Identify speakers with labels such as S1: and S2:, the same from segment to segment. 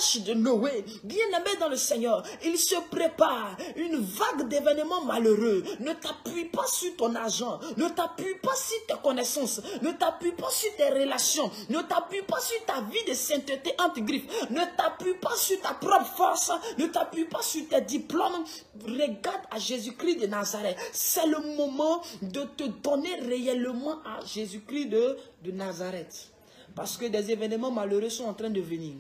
S1: l'arche de Noé, bien-aimé dans le Seigneur, il se prépare une vague d'événements malheureux. Ne t'appuie pas sur ton argent, ne t'appuie pas sur tes connaissances, ne t'appuie pas sur tes relations, ne t'appuie pas sur ta vie de sainteté entre griffes, ne t'appuie pas sur ta propre force, ne t'appuie pas sur tes diplômes. Regarde à Jésus-Christ de Nazareth. C'est le moment de te donner réellement à Jésus-Christ de Nazareth. Parce que des événements malheureux sont en train de venir.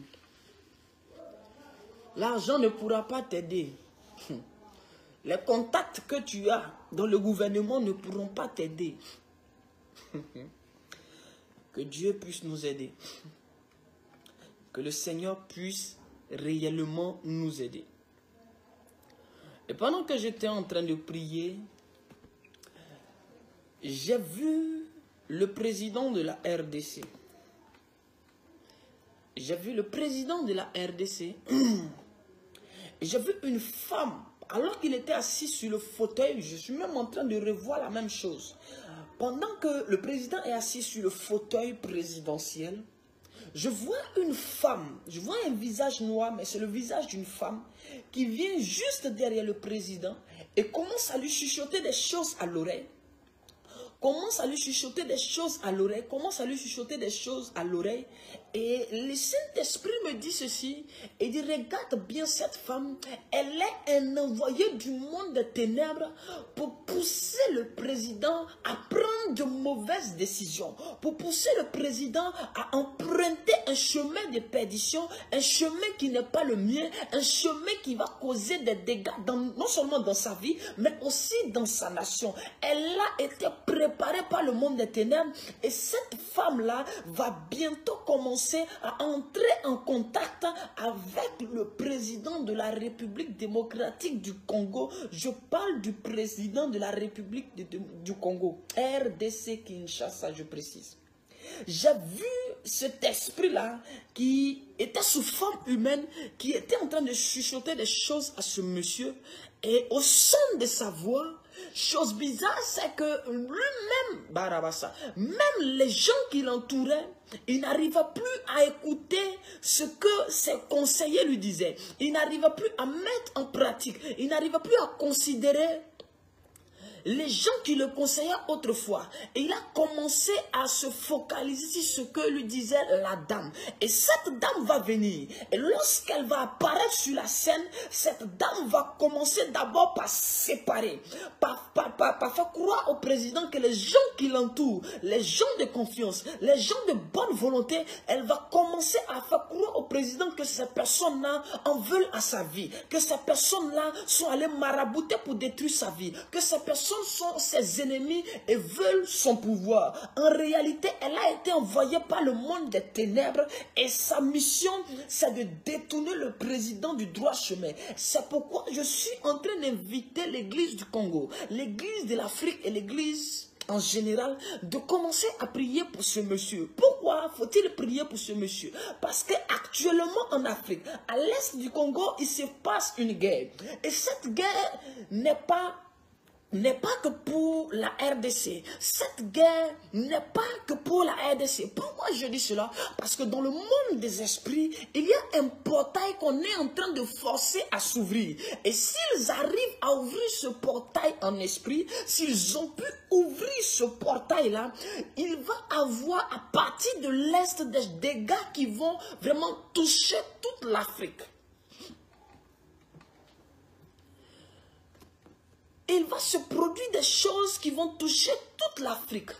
S1: L'argent ne pourra pas t'aider. Les contacts que tu as dans le gouvernement ne pourront pas t'aider. Que Dieu puisse nous aider. Que le Seigneur puisse réellement nous aider. Et pendant que j'étais en train de prier, j'ai vu le président de la RDC. J'ai vu le président de la RDC. J'ai vu une femme, alors qu'il était assis sur le fauteuil, je suis même en train de revoir la même chose. Pendant que le président est assis sur le fauteuil présidentiel, je vois une femme, je vois un visage noir, mais c'est le visage d'une femme qui vient juste derrière le président et commence à lui chuchoter des choses à l'oreille. Commence à lui chuchoter des choses à l'oreille, commence à lui chuchoter des choses à l'oreille. Et le Saint-Esprit me dit ceci, et dit, regarde bien cette femme, elle est un envoyé du monde des ténèbres pour pousser le président à prendre de mauvaises décisions, pour pousser le président à emprunter un chemin de perdition, un chemin qui n'est pas le mien, un chemin qui va causer des dégâts, non seulement dans sa vie, mais aussi dans sa nation. Elle a été préparée par le monde des ténèbres, et cette femme-là va bientôt commencer à entrer en contact avec le président de la République démocratique du Congo. Je parle du président de la République du Congo, RDC Kinshasa, je précise. J'ai vu cet esprit-là qui était sous forme humaine, qui était en train de chuchoter des choses à ce monsieur, et au son de sa voix, chose bizarre, c'est que lui-même, Barabassa, même les gens qui l'entouraient, il n'arriva plus à écouter ce que ses conseillers lui disaient. Il n'arriva plus à mettre en pratique. Il n'arriva plus à considérer les gens qui le conseillaient autrefois. Et il a commencé à se focaliser sur ce que lui disait la dame. Et cette dame va venir. Et lorsqu'elle va apparaître sur la scène, cette dame va commencer d'abord par séparer. Par faire croire au président que les gens qui l'entourent, les gens de confiance, les gens de bonne volonté, elle va commencer à faire croire au président que ces personnes-là en veulent à sa vie. Que ces personnes-là sont allées marabouter pour détruire sa vie. Que ces personnes sont ses ennemis et veulent son pouvoir. En réalité, elle a été envoyée par le monde des ténèbres et sa mission, c'est de détourner le président du droit chemin. C'est pourquoi je suis en train d'inviter l'église du Congo, l'église de l'Afrique et l'église en général, de commencer à prier pour ce monsieur. Pourquoi faut-il prier pour ce monsieur? Parce qu'actuellement en Afrique, à l'est du Congo, il se passe une guerre. Et cette guerre n'est pas que pour la RDC. Cette guerre n'est pas que pour la RDC. Pourquoi je dis cela? Parce que dans le monde des esprits, il y a un portail qu'on est en train de forcer à s'ouvrir. Et s'ils arrivent à ouvrir ce portail en esprit, s'ils ont pu ouvrir ce portail-là, il va avoir à partir de l'Est des dégâts qui vont vraiment toucher toute l'Afrique. Il va se produire des choses qui vont toucher toute l'Afrique.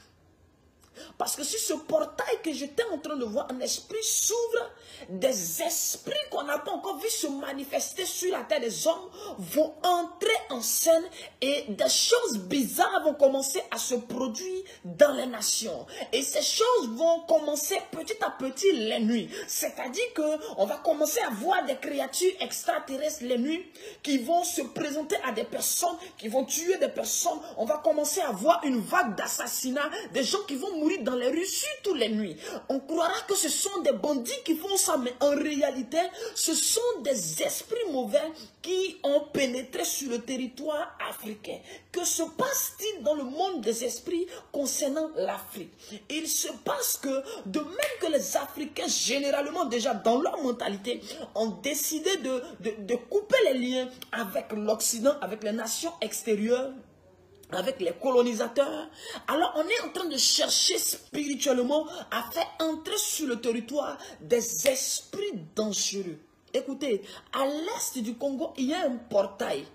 S1: Parce que sur ce portail que j'étais en train de voir, un esprit s'ouvre, des esprits qu'on n'a pas encore vu se manifester sur la terre des hommes vont entrer en scène et des choses bizarres vont commencer à se produire dans les nations. Et ces choses vont commencer petit à petit les nuits. C'est-à-dire qu'on va commencer à voir des créatures extraterrestres les nuits qui vont se présenter à des personnes, qui vont tuer des personnes. On va commencer à voir une vague d'assassinats, des gens qui vont mourir courir dans les rues surtout les nuits. On croira que ce sont des bandits qui font ça, mais en réalité, ce sont des esprits mauvais qui ont pénétré sur le territoire africain. Que se passe-t-il dans le monde des esprits concernant l'Afrique? Il se passe que, de même que les Africains, généralement déjà dans leur mentalité, ont décidé de couper les liens avec l'Occident, avec les nations extérieures, avec les colonisateurs, alors on est en train de chercher spirituellement à faire entrer sur le territoire des esprits dangereux. Écoutez, à l'est du Congo, il y a un portail.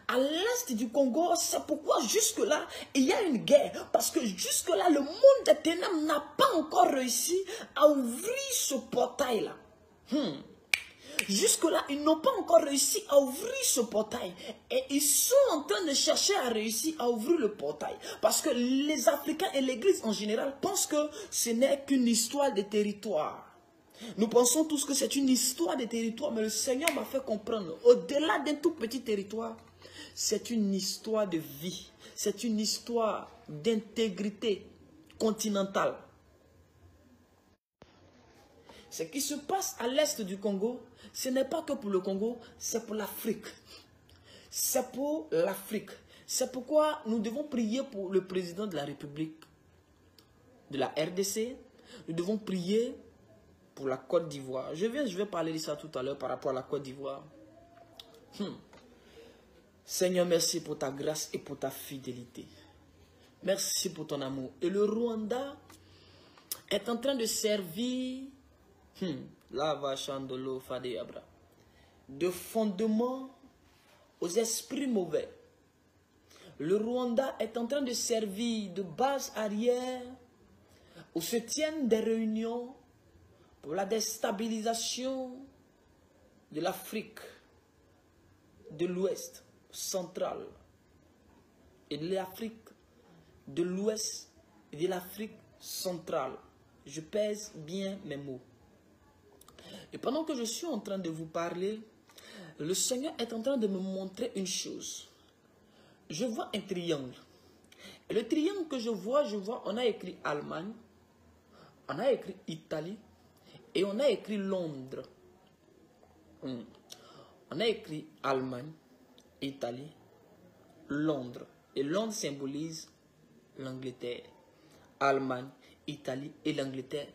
S1: À l'est du Congo, c'est pourquoi jusque-là, il y a une guerre. Parce que jusque-là, le monde des ténèbres n'a pas encore réussi à ouvrir ce portail-là. Jusque-là, ils n'ont pas encore réussi à ouvrir ce portail. Et ils sont en train de chercher à réussir à ouvrir le portail. Parce que les Africains et l'Église en général pensent que ce n'est qu'une histoire de territoire. Nous pensons tous que c'est une histoire de territoire, mais le Seigneur m'a fait comprendre, au-delà d'un tout petit territoire, c'est une histoire de vie. C'est une histoire d'intégrité continentale. Ce qui se passe à l'est du Congo, ce n'est pas que pour le Congo, c'est pour l'Afrique. C'est pour l'Afrique. C'est pourquoi nous devons prier pour le président de la République, de la RDC. Nous devons prier pour la Côte d'Ivoire. Je vais parler de ça tout à l'heure par rapport à la Côte d'Ivoire. Seigneur, merci pour ta grâce et pour ta fidélité. Merci pour ton amour. Et le Rwanda est en train de servir de fondement aux esprits mauvais. Le Rwanda est en train de servir de base arrière où se tiennent des réunions pour la déstabilisation de l'Afrique de l'Ouest central et de l'Afrique de l'Ouest et de l'Afrique centrale. Je pèse bien mes mots. Et pendant que je suis en train de vous parler, le Seigneur est en train de me montrer une chose. Je vois un triangle. Et le triangle que je vois, on a écrit Allemagne, on a écrit Italie et on a écrit Londres. On a écrit Allemagne, Italie, Londres. Et Londres symbolise l'Angleterre. Allemagne, Italie et l'Angleterre.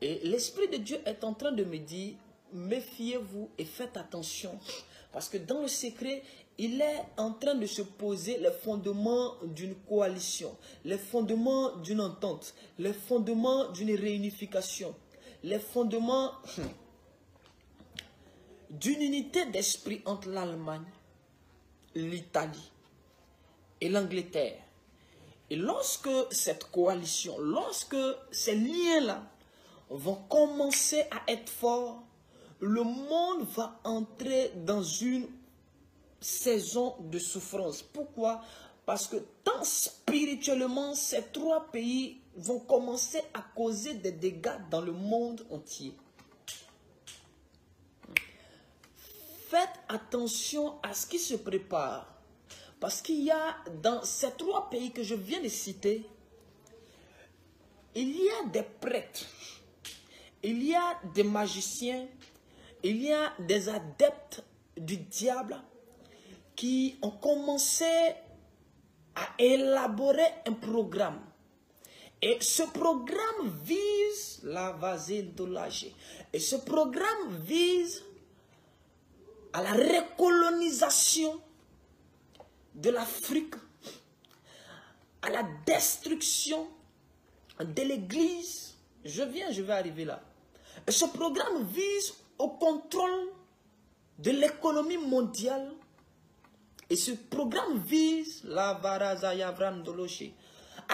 S1: Et l'Esprit de Dieu est en train de me dire, méfiez-vous et faites attention. Parce que dans le secret, il est en train de se poser les fondements d'une coalition, les fondements d'une entente, les fondements d'une réunification, les fondements d'une unité d'esprit entre l'Allemagne, l'Italie et l'Angleterre. Et lorsque cette coalition, lorsque ces liens-là vont commencer à être forts, le monde va entrer dans une saison de souffrance. Pourquoi? Parce que tant spirituellement, ces trois pays vont commencer à causer des dégâts dans le monde entier. Faites attention à ce qui se prépare. Parce qu'il y a dans ces trois pays que je viens de citer, il y a des prêtres, il y a des magiciens, il y a des adeptes du diable qui ont commencé à élaborer un programme. Et ce programme vise la vasodilation. Et ce programme vise à la recolonisation de l'Afrique, à la destruction de l'Église. Je vais arriver là. Et ce programme vise au contrôle de l'économie mondiale. Et ce programme vise à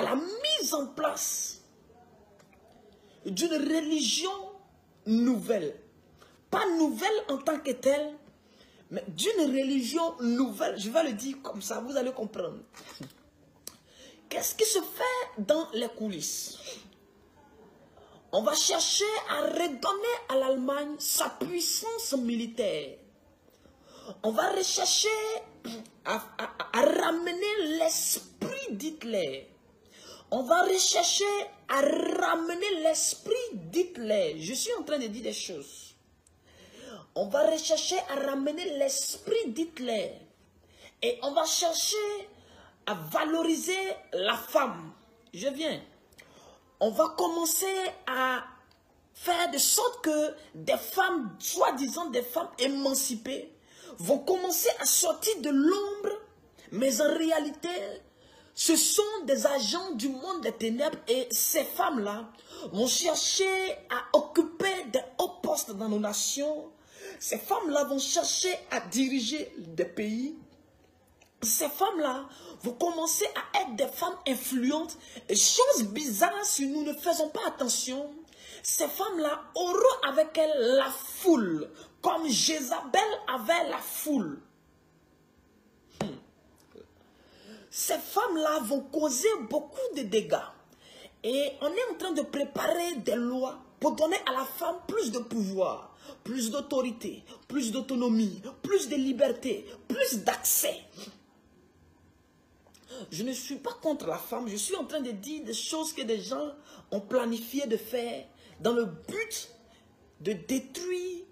S1: la mise en place d'une religion nouvelle. Pas nouvelle en tant que telle, mais d'une religion nouvelle. Je vais le dire comme ça, vous allez comprendre. Qu'est-ce qui se fait dans les coulisses? On va chercher à redonner à l'Allemagne sa puissance militaire. On va rechercher à ramener l'esprit d'Hitler. On va rechercher à ramener l'esprit d'Hitler. Je suis en train de dire des choses. On va rechercher à ramener l'esprit d'Hitler. Et on va chercher à valoriser la femme. Je viens. On va commencer à faire de sorte que des femmes, soi-disant des femmes émancipées, vont commencer à sortir de l'ombre, mais en réalité, ce sont des agents du monde des ténèbres et ces femmes-là vont chercher à occuper des hauts postes dans nos nations. Ces femmes-là vont chercher à diriger des pays. Ces femmes-là vont commencer à être des femmes influentes. Et chose bizarre, si nous ne faisons pas attention, ces femmes-là auront avec elles la foule, comme Jézabel avait la foule. Ces femmes-là vont causer beaucoup de dégâts. Et on est en train de préparer des lois pour donner à la femme plus de pouvoir, plus d'autorité, plus d'autonomie, plus de liberté, plus d'accès. Je ne suis pas contre la femme, je suis en train de dire des choses que des gens ont planifié de faire dans le but de détruire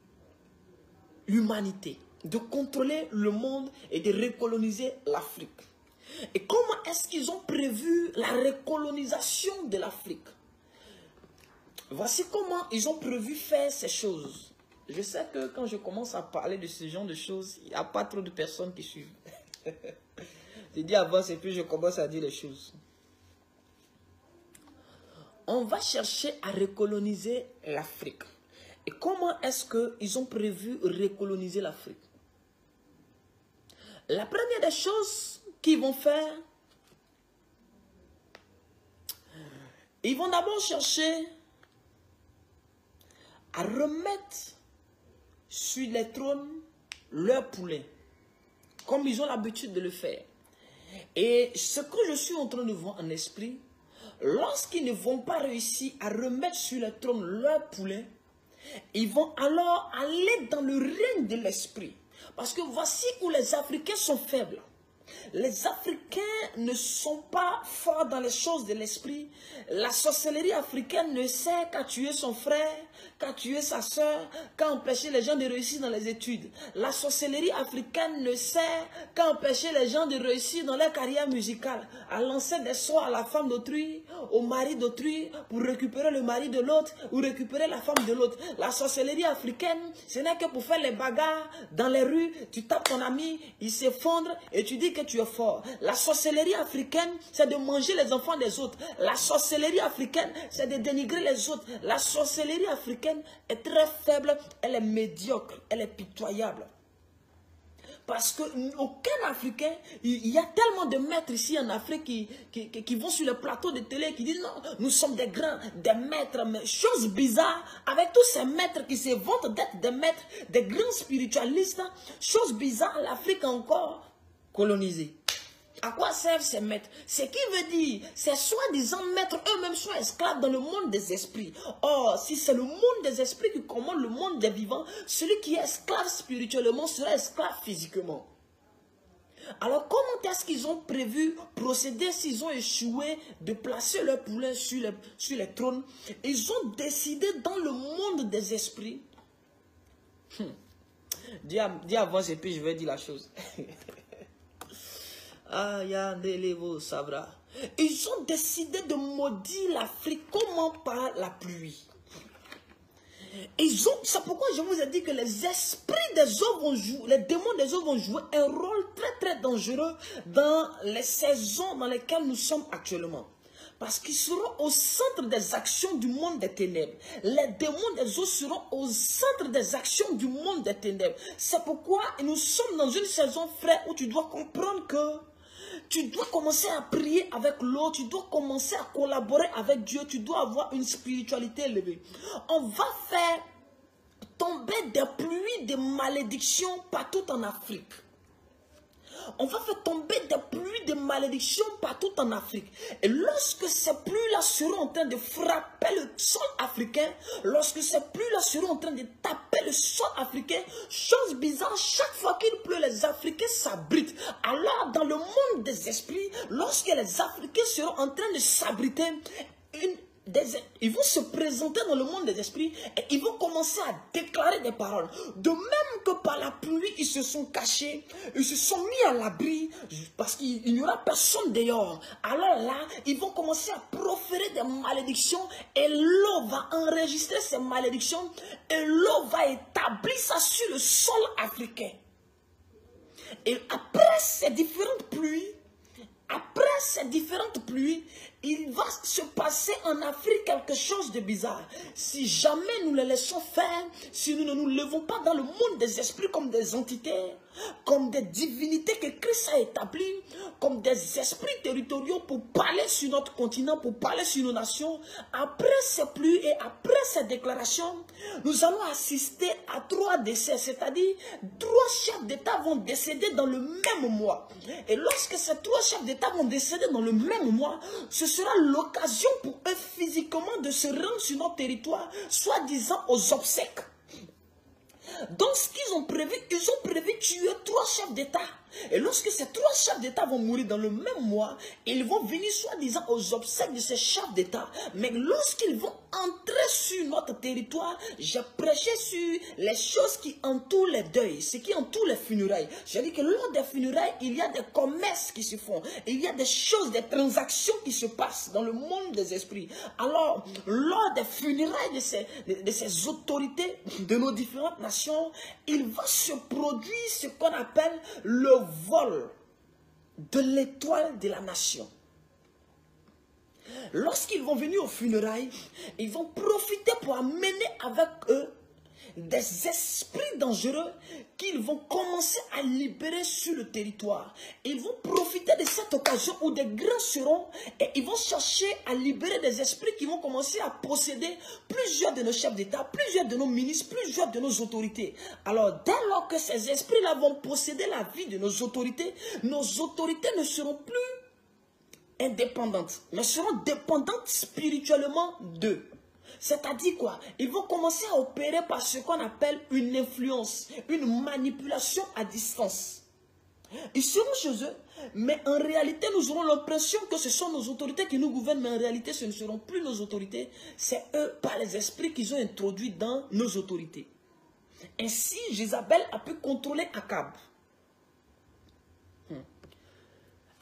S1: l'humanité, de contrôler le monde et de recoloniser l'Afrique. Et comment est-ce qu'ils ont prévu la recolonisation de l'Afrique? Voici comment ils ont prévu faire ces choses. Je sais que quand je commence à parler de ce genre de choses, il n'y a pas trop de personnes qui suivent. Je dis avance et puis je commence à dire les choses. On va chercher à recoloniser l'Afrique. Et comment est-ce qu'ils ont prévu recoloniser l'Afrique? La première des choses qu'ils vont faire, ils vont d'abord chercher à remettre sur les trônes leurs poulets, comme ils ont l'habitude de le faire. Et ce que je suis en train de voir en esprit, lorsqu'ils ne vont pas réussir à remettre sur le trône leurs poulets, ils vont alors aller dans le règne de l'esprit. Parce que voici où les Africains sont faibles. Les Africains ne sont pas forts dans les choses de l'esprit. La sorcellerie africaine ne sait qu'à tuer son frère, qu'à tuer sa soeur, qu'à empêcher les gens de réussir dans les études. La sorcellerie africaine ne sait qu'à empêcher les gens de réussir dans leur carrière musicale, à lancer des sorts à la femme d'autrui, au mari d'autrui, pour récupérer le mari de l'autre ou récupérer la femme de l'autre. La sorcellerie africaine, ce n'est que pour faire les bagarres dans les rues. Tu tapes ton ami, il s'effondre et tu dis que tu es fort. La sorcellerie africaine, c'est de manger les enfants des autres. La sorcellerie africaine, c'est de dénigrer les autres. La sorcellerie africaine est très faible, elle est médiocre, elle est pitoyable. Parce qu'aucun Africain, il y a tellement de maîtres ici en Afrique qui vont sur le plateau de télé, qui disent non, nous sommes des grands, des maîtres. Mais chose bizarre, avec tous ces maîtres qui se vantent d'être des maîtres, des grands spiritualistes, chose bizarre, l'Afrique a encore colonisé. À quoi servent ces maîtres? Ce qui veut dire, ces soi-disant maîtres eux-mêmes sont esclaves dans le monde des esprits. Or, si c'est le monde des esprits qui commande le monde des vivants, celui qui est esclave spirituellement sera esclave physiquement. Alors, comment est-ce qu'ils ont prévu procéder s'ils ont échoué de placer leur poulet sur les trônes? Ils ont décidé dans le monde des esprits. Dis avance et puis je vais dire la chose. Ils ont décidé de maudire l'Afrique. Comment? Par la pluie. C'est pourquoi je vous ai dit que les esprits des eaux vont jouer, les démons des eaux vont jouer un rôle très très dangereux dans les saisons dans lesquelles nous sommes actuellement. Parce qu'ils seront au centre des actions du monde des ténèbres. Les démons des eaux seront au centre des actions du monde des ténèbres. C'est pourquoi nous sommes dans une saison, frère, où tu dois comprendre que tu dois commencer à prier avec l'eau, tu dois commencer à collaborer avec Dieu, tu dois avoir une spiritualité élevée. On va faire tomber des pluies de malédictions partout en Afrique. On va faire tomber des pluies de malédiction partout en Afrique. Et lorsque ces pluies-là seront en train de frapper le sol africain, lorsque ces pluies-là seront en train de taper le sol africain, chose bizarre, chaque fois qu'il pleut, les Africains s'abritent. Alors, dans le monde des esprits, lorsque les Africains seront en train de s'abriter, ils vont se présenter dans le monde des esprits et ils vont commencer à déclarer des paroles. De même que par la pluie, ils se sont cachés, ils se sont mis à l'abri parce qu'il n'y aura personne dehors. Alors là, ils vont commencer à proférer des malédictions et l'eau va enregistrer ces malédictions et l'eau va établir ça sur le sol africain. Et après ces différentes pluies, il va se passer en Afrique quelque chose de bizarre. Si jamais nous les laissons faire, si nous ne nous levons pas dans le monde des esprits comme des entités, comme des divinités que Christ a établies, comme des esprits territoriaux pour parler sur notre continent, pour parler sur nos nations, après ces pluies et après ces déclarations, nous allons assister à 3 décès, c'est-à-dire 3 chefs d'État vont décéder dans le même mois. Et lorsque ces 3 chefs d'État vont décéder dans le même mois, ce sera l'occasion pour eux physiquement de se rendre sur notre territoire, soi-disant aux obsèques. Donc ce qu'ils ont prévu, ils ont prévu tuer 3 chefs d'État. Et lorsque ces 3 chefs d'État vont mourir dans le même mois, ils vont venir soi-disant aux obsèques de ces chefs d'État. Mais lorsqu'ils vont entrer sur notre territoire, j'ai prêché sur les choses qui entourent les deuils, ce qui entoure les funérailles. J'ai dit que lors des funérailles, il y a des commerces qui se font. Il y a des choses, des transactions qui se passent dans le monde des esprits. Alors, lors des funérailles de ces autorités de nos différentes nations, il va se produire ce qu'on appelle le vol de l'étoile de la nation. Lorsqu'ils vont venir aux funérailles, ils vont profiter pour amener avec eux des esprits dangereux qu'ils vont commencer à libérer sur le territoire. Ils vont profiter de cette occasion où des grands seront et ils vont chercher à libérer des esprits qui vont commencer à posséder plusieurs de nos chefs d'État, plusieurs de nos ministres, plusieurs de nos autorités. Alors, dès lors que ces esprits-là vont posséder la vie de nos autorités ne seront plus indépendantes, mais seront dépendantes spirituellement d'eux. C'est-à-dire quoi? Ils vont commencer à opérer par ce qu'on appelle une influence, une manipulation à distance. Ils seront chez eux, mais en réalité, nous aurons l'impression que ce sont nos autorités qui nous gouvernent, mais en réalité, ce ne seront plus nos autorités. C'est eux, par les esprits qu'ils ont introduits dans nos autorités. Ainsi, Jézabel a pu contrôler Akab.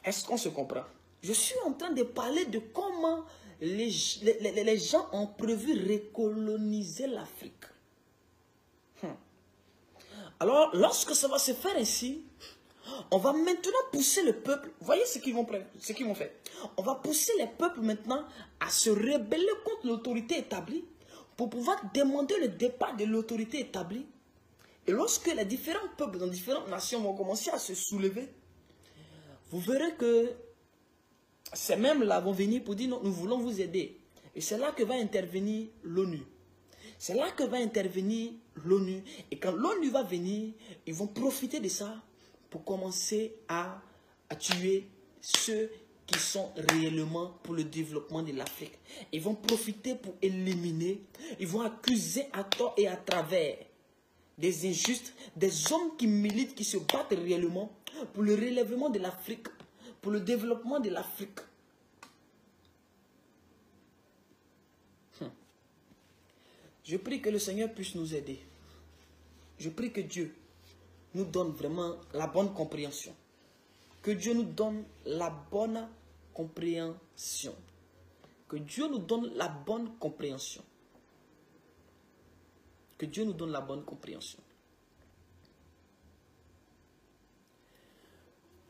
S1: Est-ce qu'on se comprend? Je suis en train de parler de comment les gens ont prévu recoloniser l'Afrique. Alors, lorsque ça va se faire ainsi, on va maintenant pousser le peuple. Voyez ce qu'ils vont faire. On va pousser les peuples maintenant à se rebeller contre l'autorité établie pour pouvoir demander le départ de l'autorité établie. Et lorsque les différents peuples dans différentes nations vont commencer à se soulever, vous verrez que ces mêmes-là vont venir pour dire non, nous voulons vous aider. Et c'est là que va intervenir l'ONU. C'est là que va intervenir l'ONU. Et quand l'ONU va venir, ils vont profiter de ça pour commencer à tuer ceux qui sont réellement pour le développement de l'Afrique. Ils vont profiter pour éliminer, ils vont accuser à tort et à travers des injustes, des hommes qui militent, qui se battent réellement pour le relèvement de l'Afrique, pour le développement de l'Afrique. Je prie que le Seigneur puisse nous aider. Je prie que Dieu nous donne vraiment la bonne compréhension. Que Dieu nous donne la bonne compréhension. Que Dieu nous donne la bonne compréhension. Que Dieu nous donne la bonne compréhension.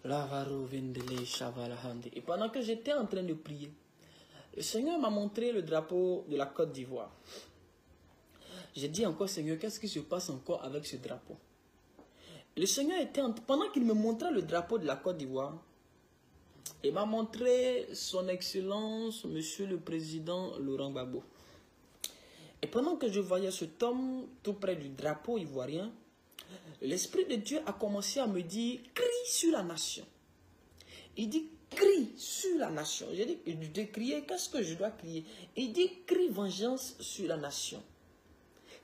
S1: Et pendant que j'étais en train de prier, le Seigneur m'a montré le drapeau de la Côte d'Ivoire. J'ai dit encore, Seigneur, qu'est-ce qui se passe encore avec ce drapeau? Le Seigneur était, pendant qu'il me montrait le drapeau de la Côte d'Ivoire, il m'a montré son Excellence, Monsieur le Président Laurent Gbagbo. Et pendant que je voyais cet homme tout près du drapeau ivoirien, l'Esprit de Dieu a commencé à me dire, crie sur la nation. Il dit, crie sur la nation. J'ai dit, de crier, qu'est-ce que je dois crier? Il dit, crie vengeance sur la nation.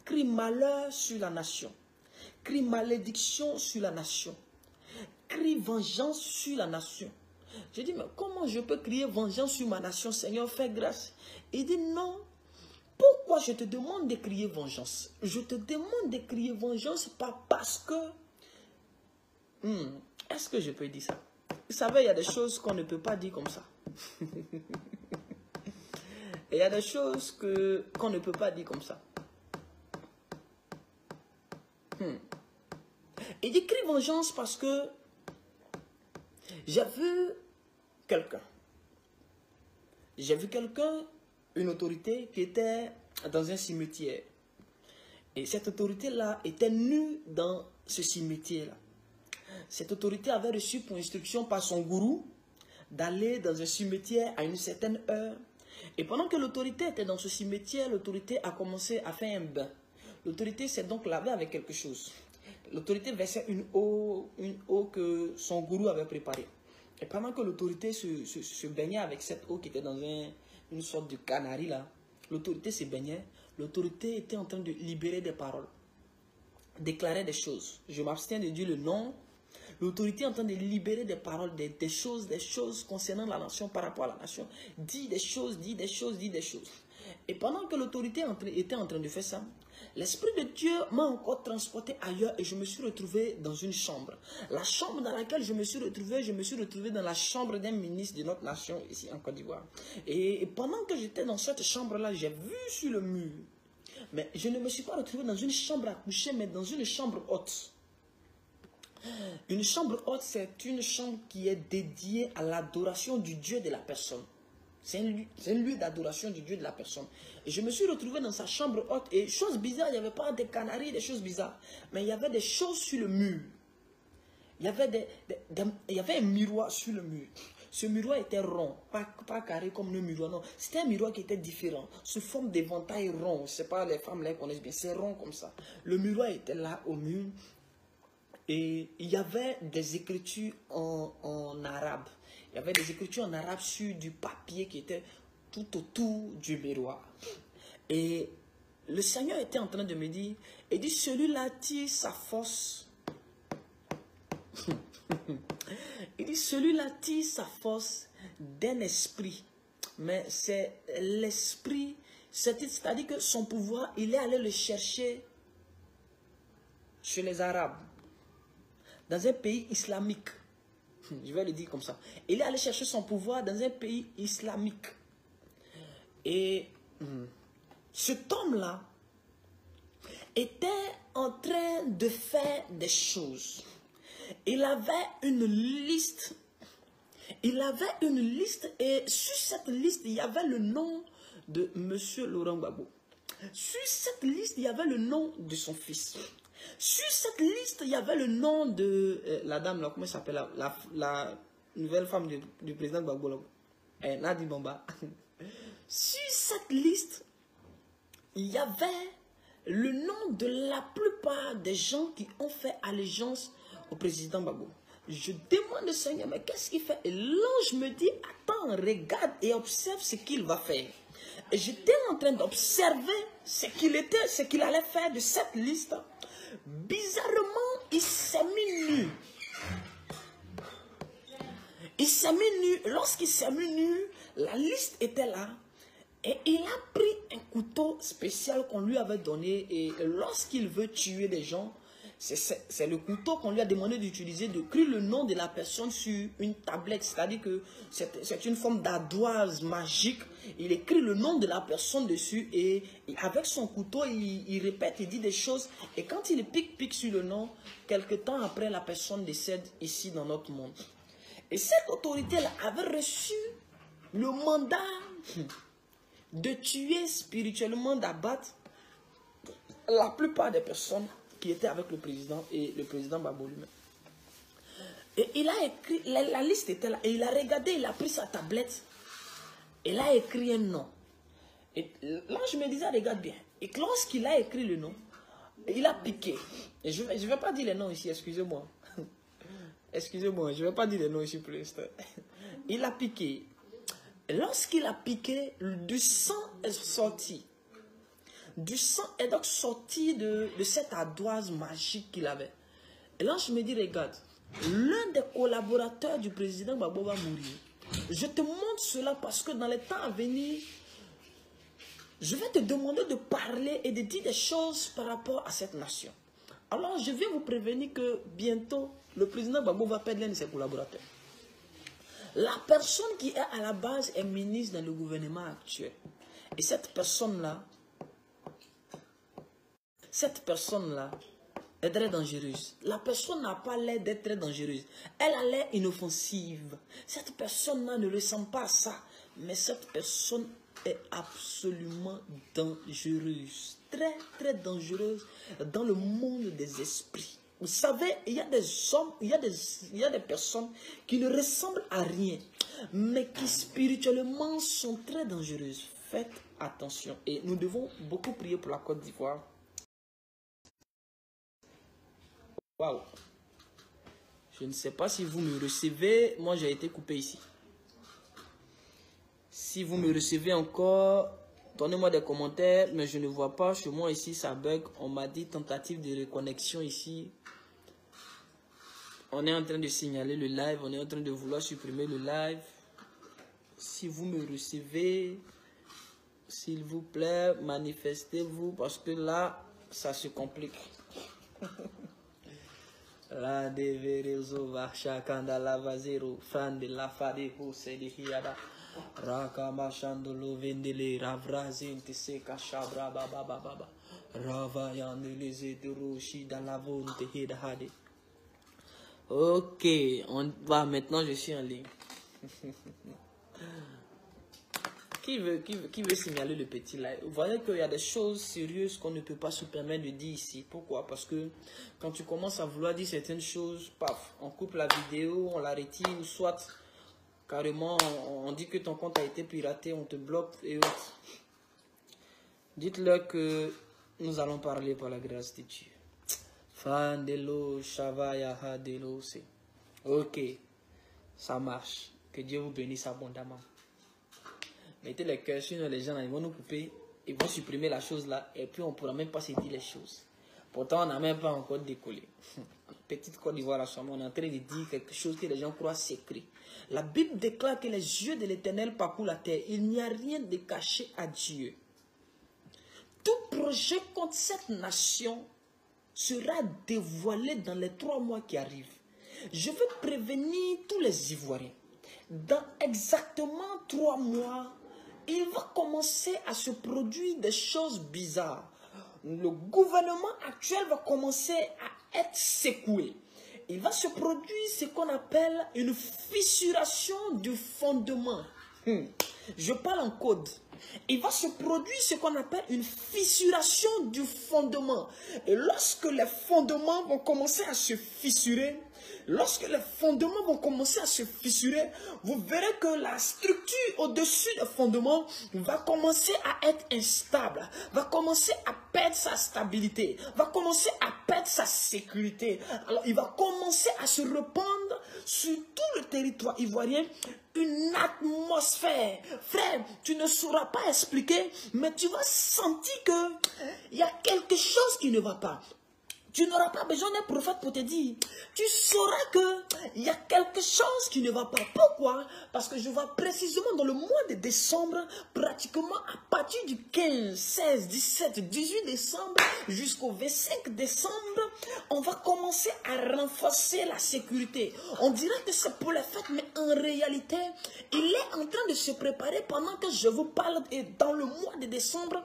S1: Crie malheur sur la nation. Crie malédiction sur la nation. Crie vengeance sur la nation. J'ai dit, mais comment je peux crier vengeance sur ma nation, Seigneur, fais grâce? Il dit, non. Pourquoi je te demande de crier vengeance? Je te demande de crier vengeance pas parce que... Est-ce que je peux dire ça? Vous savez, il y a des choses qu'on ne peut pas dire comme ça. Et il y a des choses qu'on ne peut pas dire comme ça. Il dit crie vengeance parce que j'ai vu quelqu'un. J'ai vu quelqu'un, une autorité qui était dans un cimetière. Et cette autorité-là était nue dans ce cimetière-là. Cette autorité avait reçu pour instruction par son gourou d'aller dans un cimetière à une certaine heure. Et pendant que l'autorité était dans ce cimetière, l'autorité a commencé à faire un bain. L'autorité s'est donc lavée avec quelque chose. L'autorité versait une eau que son gourou avait préparée. Et pendant que l'autorité se baignait avec cette eau qui était dans une sorte de canari là, l'autorité se baignait, l'autorité était en train de libérer des paroles, déclarer des choses. Je m'abstiens de dire le nom. L'autorité est en train de libérer des paroles, des choses concernant la nation, par rapport à la nation. Dit des choses. Et pendant que l'autorité était en train de faire ça, l'Esprit de Dieu m'a encore transporté ailleurs et je me suis retrouvé dans une chambre. La chambre dans laquelle je me suis retrouvé dans la chambre d'un ministre de notre nation ici en Côte d'Ivoire. Et pendant que j'étais dans cette chambre-là, j'ai vu sur le mur. Mais je ne me suis pas retrouvé dans une chambre à coucher, mais dans une chambre haute. Une chambre haute, c'est une chambre qui est dédiée à l'adoration du Dieu de la personne. C'est un lieu d'adoration du Dieu de la personne. Et je me suis retrouvé dans sa chambre haute. Et chose bizarre, il n'y avait pas des canaris, des choses bizarres. Mais il y avait des choses sur le mur. Il y avait un miroir sur le mur. Ce miroir était rond, pas carré comme le miroir, non. C'était un miroir qui était différent, sous forme d'éventail rond. Je ne sais pas, les femmes les connaissent bien, c'est rond comme ça. Le miroir était là au mur. Et il y avait des écritures en arabe. Il y avait des écritures en arabe sur du papier qui était tout autour du miroir. Et le Seigneur était en train de me dire, il dit, celui-là tire sa force. Il dit, celui-là tire sa force d'un esprit. Mais c'est l'esprit, c'est-à-dire que son pouvoir, il est allé le chercher chez les Arabes. Dans un pays islamique. Je vais le dire comme ça. Il est allé chercher son pouvoir dans un pays islamique. Et cet homme-là était en train de faire des choses. Il avait une liste. Et sur cette liste, il y avait le nom de M. Laurent Gbagbo. Sur cette liste, il y avait le nom de son fils. Sur cette liste, il y avait le nom de la dame, là, comment elle s'appelle, la nouvelle femme du président Gbagbo, Nadi Bamba. Sur cette liste, il y avait le nom de la plupart des gens qui ont fait allégeance au président Gbagbo. Je demande au Seigneur, mais qu'est-ce qu'il fait? Et l'ange me dit, attends, regarde et observe ce qu'il va faire. Et j'étais en train d'observer ce qu'il allait faire de cette liste. Bizarrement, il s'est mis nu. Il s'est mis nu. Lorsqu'il s'est mis nu, la liste était là. Et il a pris un couteau spécial qu'on lui avait donné. Et lorsqu'il veut tuer des gens, c'est le couteau qu'on lui a demandé d'utiliser, de écrire le nom de la personne sur une tablette. C'est-à-dire que c'est une forme d'ardoise magique. Il écrit le nom de la personne dessus et avec son couteau, il répète, il dit des choses. Et quand il pique sur le nom, quelque temps après, la personne décède ici dans notre monde. Et cette autorité-là avait reçu le mandat de tuer spirituellement, d'abattre la plupart des personnes qui était avec le président et le président Gbagbo lui-même. Et il a écrit, la liste était là, et il a regardé, il a pris sa tablette, et il a écrit un nom. Et là, je me disais, regarde bien. Et lorsqu'il a écrit le nom, Il a piqué. Et je ne vais pas dire les noms ici, excusez-moi. Excusez-moi, je ne vais pas dire les noms ici pour l'instant. Il a piqué. Lorsqu'il a piqué, du sang est sorti. Du sang est donc sorti de cette ardoise magique qu'il avait. Et là, je me dis, regarde, l'un des collaborateurs du président Gbagbo va mourir. Je te montre cela parce que dans les temps à venir, je vais te demander de parler et de dire des choses par rapport à cette nation. Alors, je vais vous prévenir que bientôt, le président Gbagbo va perdre l'un de ses collaborateurs. La personne qui est à la base est ministre dans le gouvernement actuel. Et cette personne-là est très dangereuse. La personne n'a pas l'air d'être très dangereuse. Elle a l'air inoffensive. Cette personne-là ne ressemble pas à ça. Mais cette personne est absolument dangereuse. Très, très dangereuse dans le monde des esprits. Vous savez, il y a des hommes, il y a des personnes qui ne ressemblent à rien, mais qui spirituellement sont très dangereuses. Faites attention. Et nous devons beaucoup prier pour la Côte d'Ivoire. Waouh! Je ne sais pas si vous me recevez. Moi, j'ai été coupé ici. Si vous me recevez encore, donnez-moi des commentaires, mais je ne vois pas. Chez moi ici, ça bug. On m'a dit tentative de reconnexion ici. On est en train de signaler le live. On est en train de vouloir supprimer le live. Si vous me recevez, s'il vous plaît, manifestez-vous parce que là, ça se complique. La deverezo vachakanda lavazero fan de la fade hose de hiada rakama chandolo vendele ravrazinte seka shabra baba baba ravayan les edroshi dans la vonte heda hade. Ok, on va maintenant, je suis en ligne. Qui veut signaler le petit live? Vous voyez qu'il y a des choses sérieuses qu'on ne peut pas se permettre de dire ici. Pourquoi? Parce que quand tu commences à vouloir dire certaines choses, paf, on coupe la vidéo, on la retire, ou soit carrément on dit que ton compte a été piraté, on te bloque et autres. Dites-leur que nous allons parler par la grâce de Dieu. Fandelo Shavaya Hadelo. Ok, ça marche. Que Dieu vous bénisse abondamment. Mettez les cœurs, sinon les gens ils vont nous couper, ils vont supprimer la chose là, et puis on ne pourra même pas se dire les choses. Pourtant, on n'a même pas encore décollé. Petite Côte d'Ivoire à soi, on est en train de dire quelque chose que les gens croient secret. La Bible déclare que les yeux de l'Éternel parcourent la terre. Il n'y a rien de caché à Dieu. Tout projet contre cette nation sera dévoilé dans les 3 mois qui arrivent. Je veux prévenir tous les Ivoiriens. Dans exactement 3 mois, il va commencer à se produire des choses bizarres. Le gouvernement actuel va commencer à être secoué. Il va se produire ce qu'on appelle une fissuration du fondement. Je parle en code. Il va se produire ce qu'on appelle une fissuration du fondement. Et lorsque les fondements vont commencer à se fissurer, vous verrez que la structure au-dessus des fondements va commencer à être instable, va commencer à perdre sa stabilité, va commencer à perdre sa sécurité. Alors, il va commencer à se répandre sur tout le territoire ivoirien une atmosphère. Frère, tu ne sauras pas expliquer, mais tu vas sentir qu'il y a quelque chose qui ne va pas. Tu n'auras pas besoin d'un prophète pour te dire. Tu sauras qu'il y a quelque chose qui ne va pas. Pourquoi? Parce que je vois précisément dans le mois de décembre, pratiquement à partir du 15, 16, 17, 18 décembre jusqu'au 25 décembre, on va commencer à renforcer la sécurité. On dirait que c'est pour les fêtes, mais en réalité, il est en train de se préparer pendant que je vous parle. Et dans le mois de décembre,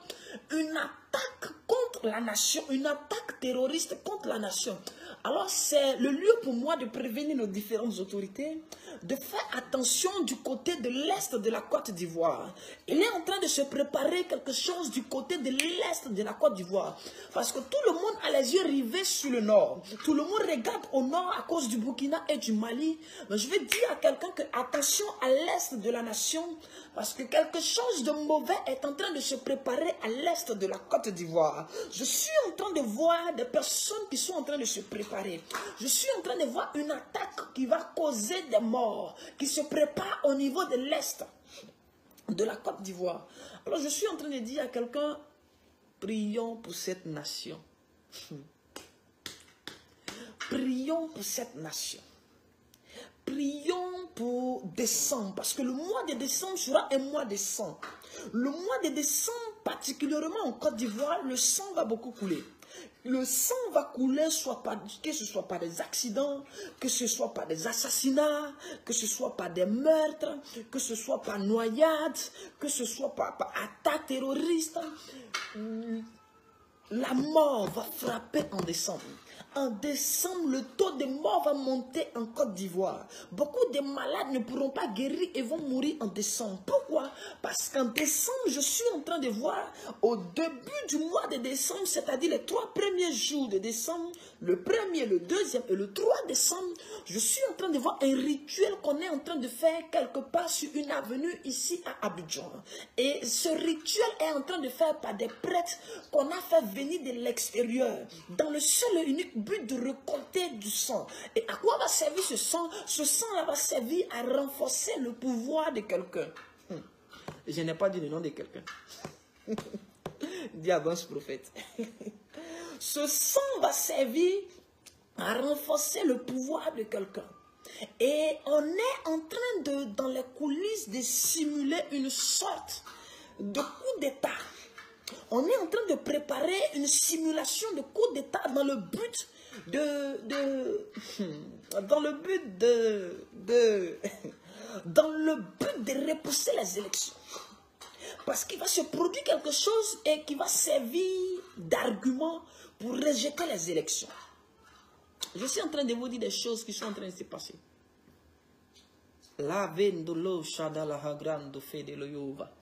S1: une attaque contre la nation, une attaque terroriste contre la nation. Alors c'est le lieu pour moi de prévenir nos différentes autorités de faire attention du côté de l'est de la Côte d'Ivoire. Il est en train de se préparer quelque chose du côté de l'est de la Côte d'Ivoire. Parce que tout le monde a les yeux rivés sur le nord. Tout le monde regarde au nord à cause du Burkina et du Mali. Mais je vais dire à quelqu'un que attention à l'est de la nation. Parce que quelque chose de mauvais est en train de se préparer à l'est de la Côte d'Ivoire. Je suis en train de voir des personnes qui sont en train de se préparer. Je suis en train de voir une attaque qui va causer des morts, qui se prépare au niveau de l'est de la Côte d'Ivoire. Alors je suis en train de dire à quelqu'un, prions pour cette nation. Prions pour cette nation. Prions pour décembre, parce que le mois de décembre sera un mois de sang. Le mois de décembre, particulièrement en Côte d'Ivoire, le sang va beaucoup couler. Le sang va couler, que ce soit par des accidents, que ce soit par des assassinats, que ce soit par des meurtres, que ce soit par noyades, que ce soit par attaques terroristes. La mort va frapper en décembre. En décembre, le taux de mort va monter en Côte d'Ivoire. Beaucoup de malades ne pourront pas guérir et vont mourir en décembre. Pourquoi? Parce qu'en décembre, je suis en train de voir au début du mois de décembre, c'est-à-dire les 3 premiers jours de décembre, le 1er, le 2e et le 3 décembre, je suis en train de voir un rituel qu'on est en train de faire quelque part sur une avenue ici à Abidjan. Et ce rituel est en train de faire par des prêtres qu'on a fait venir de l'extérieur, dans le seul et unique but de récolter du sang. Et à quoi va servir ce sang? Ce sang-là va servir à renforcer le pouvoir de quelqu'un. Je n'ai pas dit le nom de quelqu'un. Dis avance prophète. Ce sang va servir à renforcer le pouvoir de quelqu'un. Et on est en train de, dans les coulisses, de simuler une sorte de coup d'État. On est en train de préparer une simulation de coup d'État dans le but de repousser les élections. Parce qu'il va se produire quelque chose et qui va servir d'argument pour rejeter les élections. Je suis en train de vous dire des choses qui sont en train de se passer. La vendolo shadala grande fede lo yova.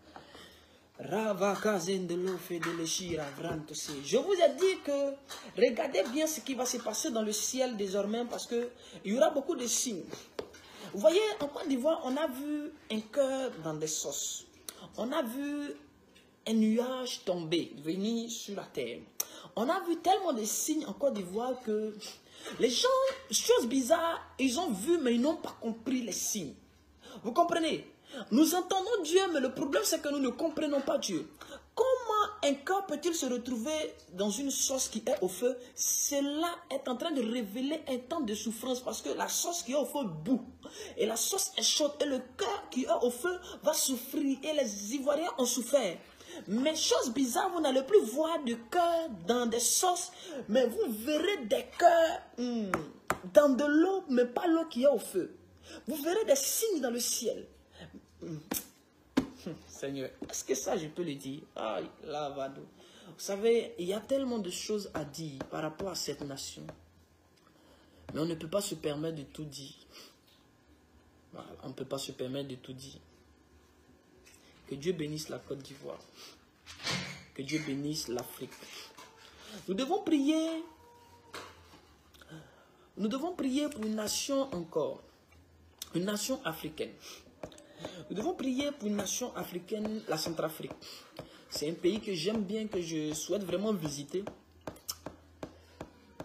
S1: Je vous ai dit que regardez bien ce qui va se passer dans le ciel désormais parce qu'il y aura beaucoup de signes. Vous voyez, en Côte d'Ivoire, on a vu un cœur dans des sauces. On a vu un nuage tomber, venir sur la terre. On a vu tellement de signes en Côte d'Ivoire que les gens, chose bizarre, ils ont vu mais ils n'ont pas compris les signes. Vous comprenez? Nous entendons Dieu, mais le problème c'est que nous ne comprenons pas Dieu. Comment un corps peut-il se retrouver dans une sauce qui est au feu? Cela est en train de révéler un temps de souffrance parce que la sauce qui est au feu bout. Et la sauce est chaude et le cœur qui est au feu va souffrir. Et les Ivoiriens ont souffert. Mais chose bizarre, vous n'allez plus voir de cœur dans des sauces, mais vous verrez des cœurs dans de l'eau, mais pas l'eau qui est au feu. Vous verrez des signes dans le ciel. Seigneur, est-ce que ça je peux le dire? Aïe, lavado. Vous savez, il y a tellement de choses à dire par rapport à cette nation. Mais on ne peut pas se permettre de tout dire. Voilà, on ne peut pas se permettre de tout dire. Que Dieu bénisse la Côte d'Ivoire. Que Dieu bénisse l'Afrique. Nous devons prier. Nous devons prier pour une nation encore. Une nation africaine. Nous devons prier pour une nation africaine, la Centrafrique. C'est un pays que j'aime bien, que je souhaite vraiment visiter.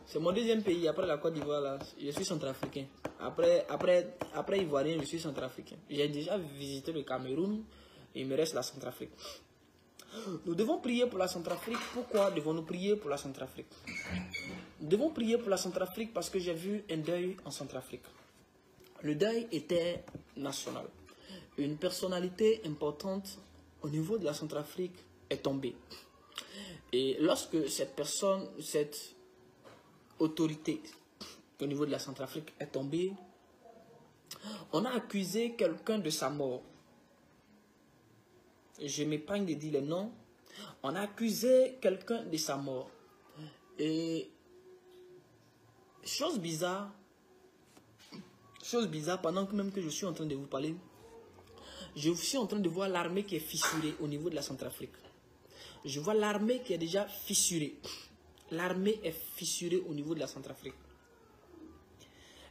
S1: C'est mon deuxième pays, après la Côte d'Ivoire, là, je suis centrafricain. Après Ivoirien, je suis centrafricain. J'ai déjà visité le Cameroun, et il me reste la Centrafrique. Nous devons prier pour la Centrafrique. Pourquoi devons-nous prier pour la Centrafrique? Nous devons prier pour la Centrafrique parce que j'ai vu un deuil en Centrafrique. Le deuil était national. Une personnalité importante au niveau de la Centrafrique est tombée. Et lorsque cette personne, cette autorité au niveau de la Centrafrique est tombée, on a accusé quelqu'un de sa mort. Je m'épargne de dire les noms. On a accusé quelqu'un de sa mort. Et chose bizarre, pendant que même que je suis en train de vous parler, je suis en train de voir l'armée qui est fissurée au niveau de la Centrafrique. Je vois l'armée qui est déjà fissurée. L'armée est fissurée au niveau de la Centrafrique.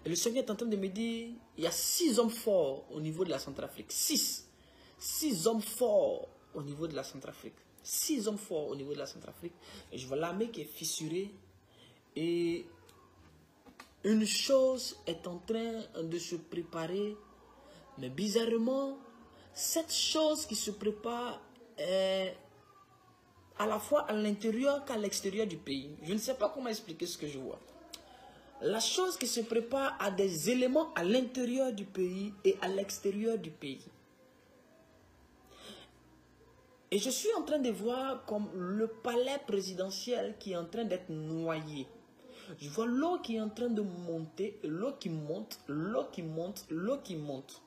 S1: Et le Seigneur est en train de me dire, il y a 6 hommes forts au niveau de la Centrafrique. 6 hommes forts au niveau de la Centrafrique. 6 hommes forts au niveau de la Centrafrique. Et je vois l'armée qui est fissurée. Et une chose est en train de se préparer. Mais bizarrement, cette chose qui se prépare est à la fois à l'intérieur qu'à l'extérieur du pays. Je ne sais pas comment expliquer ce que je vois. La chose qui se prépare a des éléments à l'intérieur du pays et à l'extérieur du pays. Et je suis en train de voir comme le palais présidentiel qui est en train d'être noyé. Je vois l'eau qui est en train de monter, l'eau qui monte, l'eau qui monte, l'eau qui monte.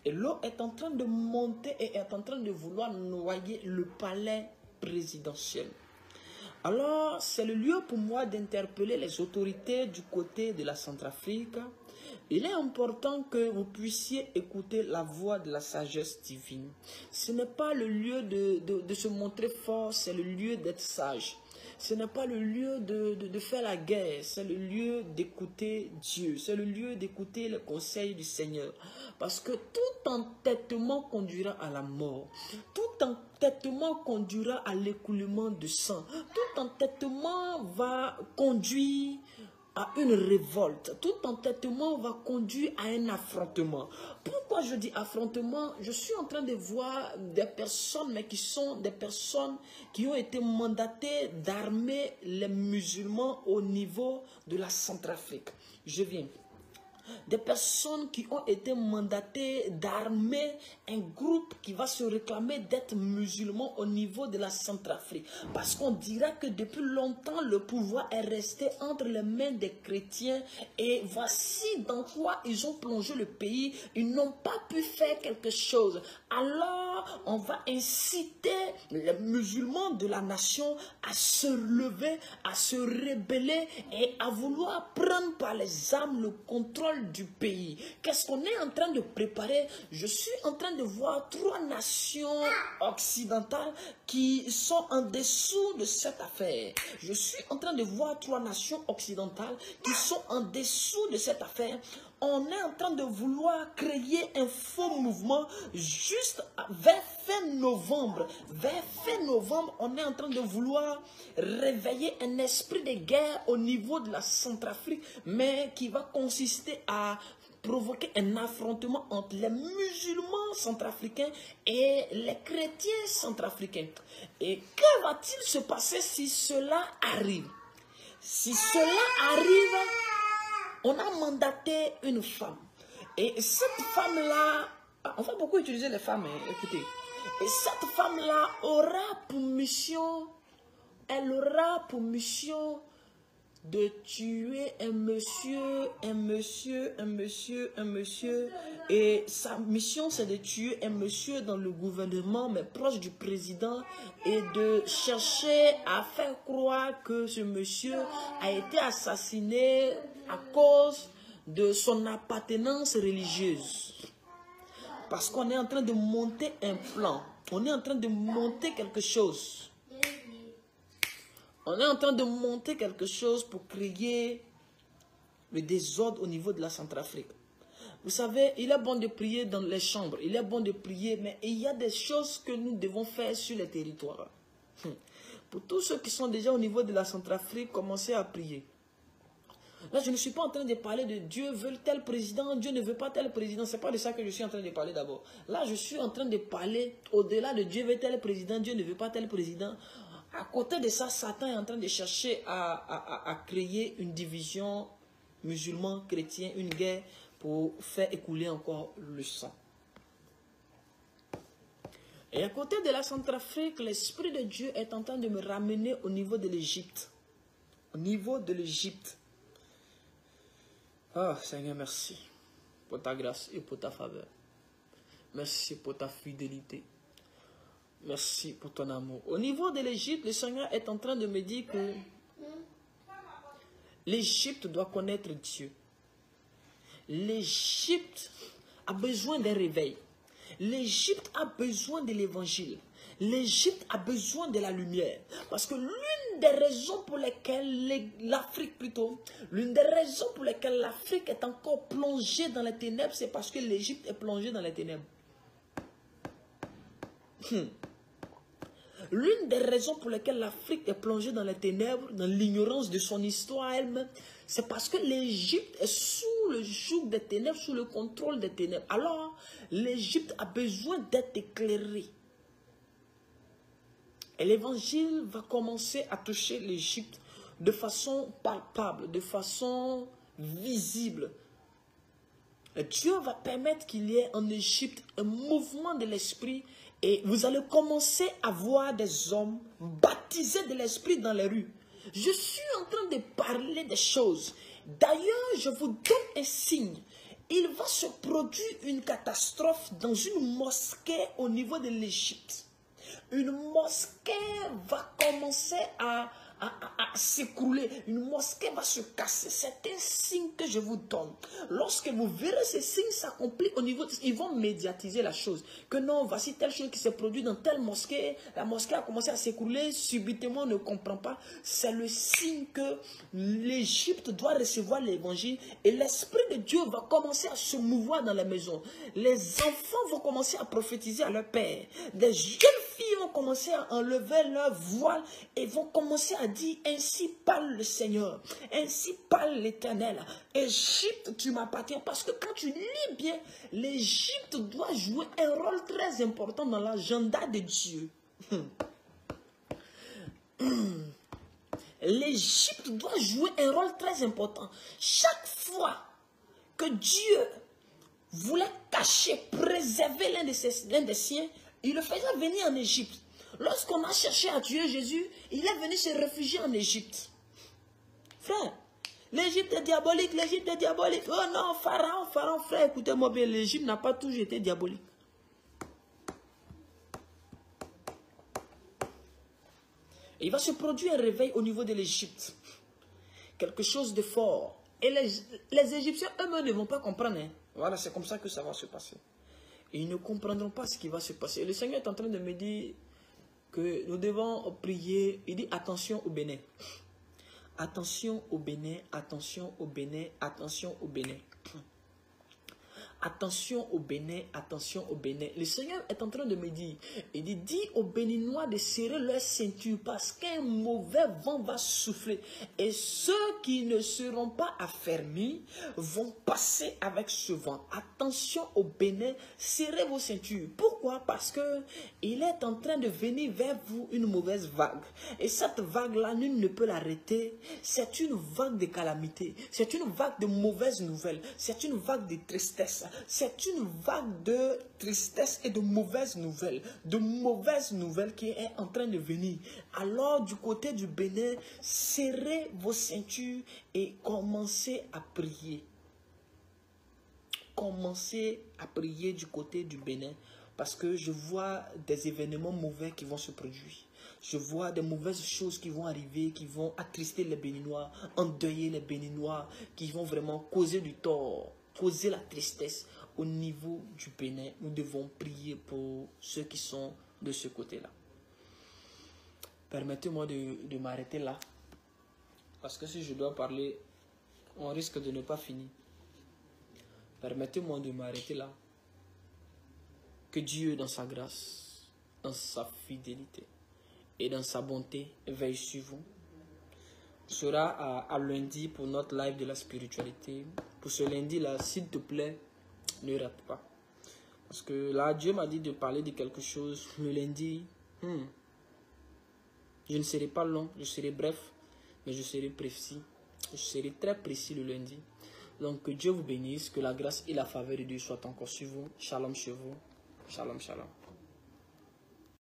S1: Et l'eau est en train de monter et est en train de vouloir noyer le palais présidentiel. Alors, c'est le lieu pour moi d'interpeller les autorités du côté de la Centrafrique. Il est important que vous puissiez écouter la voix de la sagesse divine. Ce n'est pas le lieu de se montrer fort, c'est le lieu d'être sage. Ce n'est pas le lieu de faire la guerre, c'est le lieu d'écouter Dieu. C'est le lieu d'écouter le conseil du Seigneur. Parce que tout entêtement conduira à la mort. Tout entêtement conduira à l'écoulement de sang. Tout entêtement va conduire à une révolte. Tout entêtement va conduire à un affrontement. Pourquoi je dis affrontement? Je suis en train de voir des personnes, mais qui sont des personnes qui ont été mandatées d'armer les musulmans au niveau de la Centrafrique. Je viens. Des personnes qui ont été mandatées d'armer un groupe qui va se réclamer d'être musulman au niveau de la Centrafrique. Parce qu'on dira que depuis longtemps, le pouvoir est resté entre les mains des chrétiens. Et voici dans quoi ils ont plongé le pays. Ils n'ont pas pu faire quelque chose. Alors, on va inciter les musulmans de la nation à se lever, à se rebeller et à vouloir prendre par les armes le contrôle du pays. Qu'est-ce qu'on est en train de préparer? Je suis en train de voir 3 nations occidentales qui sont en dessous de cette affaire. Je suis en train de voir 3 nations occidentales qui sont en dessous de cette affaire. On est en train de vouloir créer un faux mouvement juste vers fin novembre. Vers fin novembre, on est en train de vouloir réveiller un esprit de guerre au niveau de la Centrafrique, mais qui va consister à provoquer un affrontement entre les musulmans centrafricains et les chrétiens centrafricains. Et que va-t-il se passer si cela arrive? Si cela arrive, on a mandaté une femme. Et cette femme-là, on va beaucoup utiliser les femmes, hein, écoutez. Et cette femme-là aura pour mission, elle aura pour mission de tuer un monsieur. Et sa mission, c'est de tuer un monsieur dans le gouvernement, mais proche du président, et de chercher à faire croire que ce monsieur a été assassiné à cause de son appartenance religieuse. Parce qu'on est en train de monter un plan. On est en train de monter quelque chose. On est en train de monter quelque chose pour créer le désordre au niveau de la Centrafrique. Vous savez, il est bon de prier dans les chambres. Il est bon de prier, mais il y a des choses que nous devons faire sur les territoires. Pour tous ceux qui sont déjà au niveau de la Centrafrique, commencez à prier. Là, je ne suis pas en train de parler de Dieu veut tel président, Dieu ne veut pas tel président. Ce n'est pas de ça que je suis en train de parler d'abord. Là, je suis en train de parler au-delà de Dieu veut tel président, Dieu ne veut pas tel président. À côté de ça, Satan est en train de chercher à créer une division musulman-chrétien, une guerre pour faire écouler encore le sang. Et à côté de la Centrafrique, l'Esprit de Dieu est en train de me ramener au niveau de l'Égypte. Au niveau de l'Égypte. Oh Seigneur, merci pour ta grâce et pour ta faveur. Merci pour ta fidélité. Merci pour ton amour. Au niveau de l'Égypte, le Seigneur est en train de me dire que L'Égypte doit connaître Dieu. L'Égypte a besoin d'un réveil. L'Égypte a besoin de l'évangile. L'Égypte a besoin de la lumière. Parce que l'une des raisons pour lesquelles l'Afrique est encore plongée dans les ténèbres, c'est parce que l'Égypte est plongée dans les ténèbres. L'une des raisons pour lesquelles l'Afrique est plongée dans les ténèbres, dans l'ignorance de son histoire elle-même, c'est parce que l'Égypte est sous le joug des ténèbres, sous le contrôle des ténèbres. Alors, l'Égypte a besoin d'être éclairée. Et l'évangile va commencer à toucher l'Égypte de façon palpable, de façon visible. Et Dieu va permettre qu'il y ait en Égypte un mouvement de l'esprit et vous allez commencer à voir des hommes baptisés de l'esprit dans les rues. Je suis en train de parler des choses. D'ailleurs, je vous donne un signe. Il va se produire une catastrophe dans une mosquée au niveau de l'Égypte. Une mosquée va commencer à s'écrouler. Une mosquée va se casser. C'est un signe que je vous donne. Lorsque vous verrez ces signes s'accomplir au niveau, ils vont médiatiser la chose. Que non, voici telle chose qui s'est produite dans telle mosquée. La mosquée a commencé à s'écrouler. Subitement, on ne comprend pas. C'est le signe que l'Égypte doit recevoir l'évangile. Et l'Esprit de Dieu va commencer à se mouvoir dans la maison. Les enfants vont commencer à prophétiser à leur père. Des jeunes filles vont commencer à enlever leur voile et vont commencer à dire, ainsi parle le Seigneur, ainsi parle l'Éternel. Égypte, tu m'appartiens. Parce que quand tu lis bien, l'Égypte doit jouer un rôle très important dans l'agenda de Dieu. L'Égypte doit jouer un rôle très important. Chaque fois que Dieu voulait cacher, préserver l'un des siens, il le faisait venir en Égypte. Lorsqu'on a cherché à tuer Jésus, il est venu se réfugier en Égypte. Frère, l'Égypte est diabolique, l'Égypte est diabolique. Oh non, Pharaon, frère, écoutez-moi bien, l'Égypte n'a pas toujours été diabolique. Et il va se produire un réveil au niveau de l'Égypte. Quelque chose de fort. Et les Égyptiens eux-mêmes ne vont pas comprendre. Hein. Voilà, c'est comme ça que ça va se passer. Et ils ne comprendront pas ce qui va se passer. Et le Seigneur est en train de me dire que nous devons prier. Il dit attention au Bénin. Attention au Bénin, attention au Bénin, attention au Bénin. Attention au Bénin, attention au Bénin. Le Seigneur est en train de me dire, il dit, dis aux Béninois de serrer leur ceinture parce qu'un mauvais vent va souffler. Et ceux qui ne seront pas affermis vont passer avec ce vent. Attention au Bénin, serrez vos ceintures. Pourquoi? Parce que il est en train de venir vers vous une mauvaise vague. Et cette vague-là, nul ne peut l'arrêter. C'est une vague de calamité. C'est une vague de mauvaises nouvelles. C'est une vague de tristesse. C'est une vague de tristesse et de mauvaises nouvelles. De mauvaises nouvelles qui est en train de venir. Alors, du côté du Bénin, serrez vos ceintures et commencez à prier. Commencez à prier du côté du Bénin. Parce que je vois des événements mauvais qui vont se produire. Je vois des mauvaises choses qui vont arriver, qui vont attrister les Béninois, endeuiller les Béninois, qui vont vraiment causer du tort, causer la tristesse. Au niveau du Bénin, nous devons prier pour ceux qui sont de ce côté-là. Permettez-moi de m'arrêter là. Parce que si je dois parler, on risque de ne pas finir. Permettez-moi de m'arrêter là. Que Dieu, dans sa grâce, dans sa fidélité et dans sa bonté, veille sur vous. On sera à lundi pour notre live de la spiritualité. Pour ce lundi-là, s'il te plaît, ne rate pas. Parce que là, Dieu m'a dit de parler de quelque chose le lundi. Je ne serai pas long, je serai bref, mais je serai précis. Je serai très précis le lundi. Donc, que Dieu vous bénisse, que la grâce et la faveur de Dieu soient encore sur vous. Shalom chez vous. Shalom, shalom.